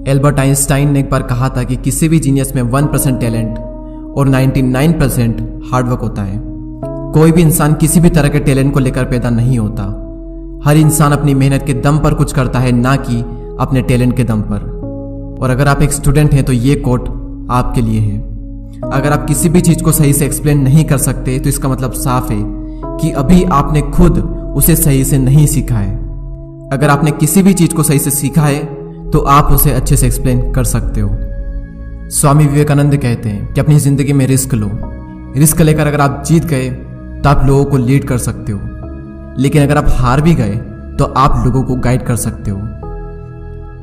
Albert Einstein ने एक बार कहा था कि किसी भी जीनियस में 1% टैलेंट और 99% हार्डवर्क होता है। कोई भी इंसान किसी भी तरह के टैलेंट को लेकर पैदा नहीं होता। हर इंसान अपनी मेहनत के दम पर कुछ करता है, ना कि अपने टैलेंट के दम पर। और अगर आप एक स्टूडेंट हैं तो ये कोट आपके लिए है। अगर आप किसी भी चीज को सही से एक्सप्लेन नहीं कर सकते तो इसका मतलब साफ है कि अभी आपने खुद उसे सही से नहीं सीखा है। अगर आपने किसी भी चीज को सही से सीखा है तो आप उसे अच्छे से एक्सप्लेन कर सकते हो। स्वामी विवेकानंद कहते हैं कि अपनी जिंदगी में रिस्क लो। रिस्क लेकर अगर आप जीत गए तो आप लोगों को लीड कर सकते हो, लेकिन अगर आप हार भी गए तो आप लोगों को गाइड कर सकते हो।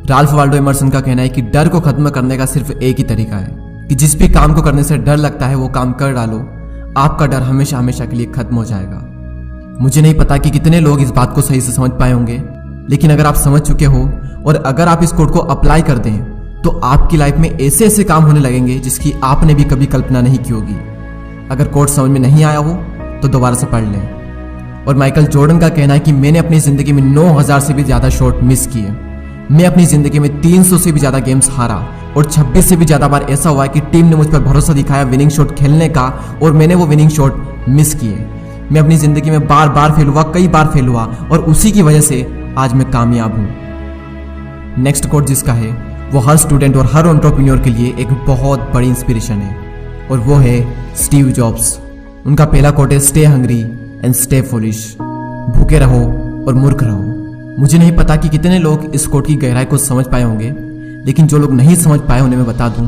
राल्फ वाल्डो एमर्सन का कहना है कि डर को खत्म करने का सिर्फ एक ही तरीका है कि जिस भी काम को करने से डर लगता है वो काम कर डालो, आपका डर हमेशा हमेशा के लिए खत्म हो जाएगा। मुझे नहीं पता कि कितने लोग इस बात को सही से समझ पाए होंगे, लेकिन अगर आप समझ चुके हो और अगर आप इस कोड को अप्लाई कर दें तो आपकी लाइफ में ऐसे ऐसे काम होने लगेंगे जिसकी आपने भी कभी कल्पना नहीं की होगी। अगर कोड समझ में नहीं आया हो तो दोबारा से पढ़ लें। और माइकल जॉर्डन का कहना है कि मैंने अपनी जिंदगी में 9000 से भी ज्यादा शॉट मिस किए। मैं अपनी जिंदगी में 300 से भी ज्यादा गेम्स हारा और 26 से भी ज्यादा बार ऐसा हुआ कि टीम ने मुझ पर भरोसा दिखाया विनिंग शॉट खेलने का और मैंने वो विनिंग शॉट मिस किए। मैं अपनी जिंदगी में बार बार फेल हुआ, कई बार फेल हुआ और उसी की वजह से आज मैं कामयाब हूं। नेक्स्ट कोट जिसका है वो हर स्टूडेंट और हर एंटरप्रेन्योर के लिए एक बहुत बड़ी इंस्पिरेशन है और वो है स्टीव जॉब्स। उनका पहला कोट है stay hungry and stay foolish. भूखे रहो और मूर्ख रहो। मुझे नहीं पता कि कितने लोग इस कोट की गहराई को समझ पाए होंगे, लेकिन जो लोग नहीं समझ पाए उन्हें मैं बता दूं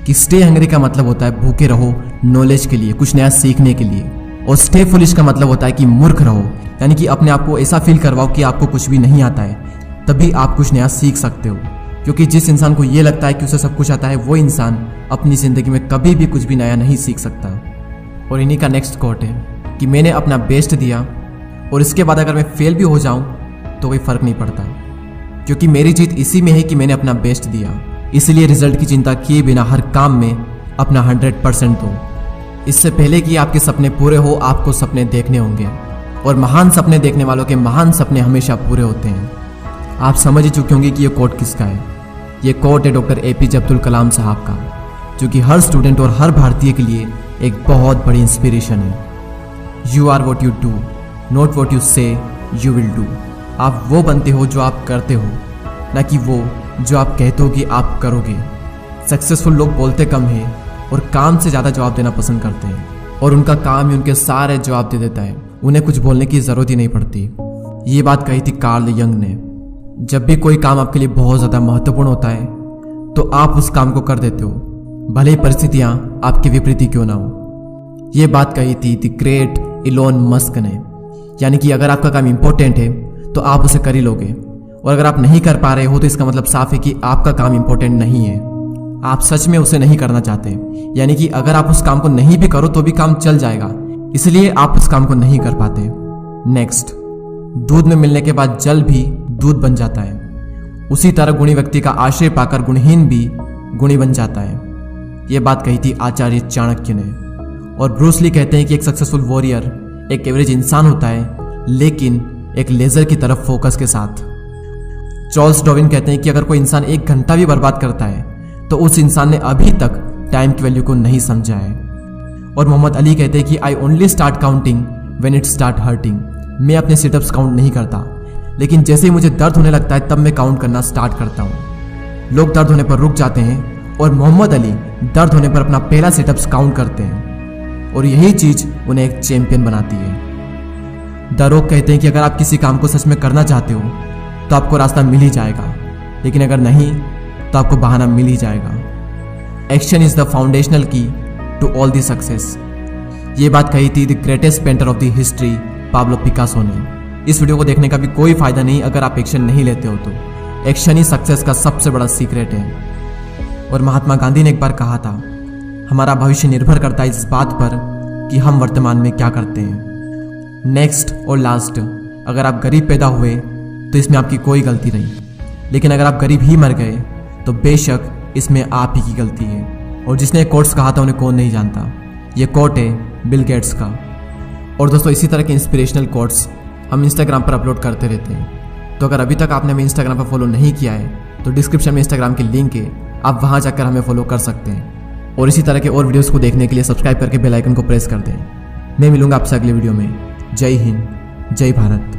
कि स्टे हंग्री का मतलब होता है भूखे रहो नॉलेज के लिए, कुछ नया सीखने के लिए। और स्टे फुलिश का मतलब होता है कि मूर्ख रहो, यानी कि अपने आप को ऐसा फील करवाओ कि आपको कुछ भी नहीं आता है, तभी आप कुछ नया सीख सकते हो। क्योंकि जिस इंसान को यह लगता है कि उसे सब कुछ आता है वो इंसान अपनी जिंदगी में कभी भी कुछ भी नया नहीं सीख सकता। और इन्हीं का नेक्स्ट कोट है कि मैंने अपना बेस्ट दिया और इसके बाद अगर मैं फेल भी हो जाऊं तो कोई फर्क नहीं पड़ता, क्योंकि मेरी जीत इसी में है कि मैंने अपना बेस्ट दिया। इसलिए रिजल्ट की चिंता किए बिना हर काम में अपना 100% दो। इससे पहले कि आपके सपने पूरे हो आपको सपने देखने होंगे, और महान सपने देखने वालों के महान सपने हमेशा पूरे होते हैं। आप समझ ही चुके होंगे कि ये कोट किसका है। ये कोट है डॉक्टर APJ अब्दुल कलाम साहब का, जो कि हर स्टूडेंट और हर भारतीय के लिए एक बहुत बड़ी इंस्पिरेशन है। You are what you do, not what you say you will do. आप वो बनते हो जो आप करते हो, ना कि वो जो आप कहते हो कि आप करोगे। सक्सेसफुल लोग बोलते कम हैं और काम से ज़्यादा जवाब देना पसंद करते हैं, और उनका काम ही उनके सारे जवाब दे देता है। उन्हें कुछ बोलने की ज़रूरत ही नहीं पड़ती। ये बात कही थी कार्ल यंग ने। जब भी कोई काम आपके लिए बहुत ज़्यादा महत्वपूर्ण होता है तो आप उस काम को कर देते हो, भले ही परिस्थितियाँ आपके विपरीत क्यों ना हो। ये बात कही थी द ग्रेट इलोन मस्क ने, यानी कि अगर आपका काम इंपॉर्टेंट है तो आप उसे कर ही लोगे, और अगर आप नहीं कर पा रहे हो तो इसका मतलब साफ है कि आपका काम इंपॉर्टेंट नहीं है। आप सच में उसे नहीं करना चाहते, यानी कि अगर आप उस काम को नहीं भी करो तो भी काम चल जाएगा, इसलिए आप उस काम को नहीं कर पाते। नेक्स्ट, दूध में मिलने के बाद जल भी दूध बन जाता है। उसी तरह गुणी व्यक्ति का आश्रय पाकर गुणहीन भी गुणी बन जाता है। यह बात कही थी आचार्य चाणक्य ने। और ब्रूस ली कहते हैं कि एक सक्सेसफुल वॉरियर एक एवरेज इंसान होता है, लेकिन एक लेजर की तरफ फोकस के साथ। चार्ल्स डार्विन कहते हैं कि अगर कोई इंसान 1 घंटा भी बर्बाद करता है तो उस इंसान ने अभी तक टाइम की वैल्यू को नहीं समझा है। और मोहम्मद अली कहते हैं कि I only start counting when it start hurting. मैं अपने सिटअप्स काउंट नहीं करता, लेकिन जैसे ही मुझे दर्द होने लगता है तब मैं काउंट करना स्टार्ट करता हूँ। लोग दर्द होने पर रुक जाते हैं और मोहम्मद अली दर्द होने पर अपना पहला सिटअप्स काउंट करते हैं, और यही चीज उन्हें एक चैंपियन बनाती है। द रॉक कहते हैं कि अगर आप किसी काम को सच में करना चाहते हो तो आपको रास्ता मिल ही जाएगा, लेकिन अगर नहीं तो आपको बहाना मिल ही जाएगा। एक्शन इज द फाउंडेशनल की टू ऑल दी सक्सेस। ये बात कही थी the greatest painter of the history Pablo Picasso ने। इस वीडियो को देखने का भी कोई फायदा नहीं अगर आप एक्शन नहीं लेते हो तो। एक्शन ही सक्सेस का सबसे बड़ा सीक्रेट है। और महात्मा गांधी ने एक बार कहा था, हमारा भविष्य निर्भर करता है इस बात पर कि हम वर्तमान में क्या करते हैं। नेक्स्ट और लास्ट, अगर आप गरीब पैदा हुए तो इसमें आपकी कोई गलती नहीं, लेकिन अगर आप गरीब ही मर गए तो बेशक इसमें आप ही की गलती है। और जिसने कोट्स कहा था उन्हें कौन नहीं जानता। ये कोट है बिल गेट्स का। और दोस्तों, इसी तरह के इंस्पिरेशनल कोट्स हम इंस्टाग्राम पर अपलोड करते रहते हैं, तो अगर अभी तक आपने हमें इंस्टाग्राम पर फॉलो नहीं किया है तो डिस्क्रिप्शन में इंस्टाग्राम की लिंक है, आप वहां जाकर हमें फॉलो कर सकते हैं। और इसी तरह के और वीडियोस को देखने के लिए सब्सक्राइब करके बेल आइकन को प्रेस कर दें। मैं मिलूंगा आपसे अगले वीडियो में। जय हिंद, जय भारत।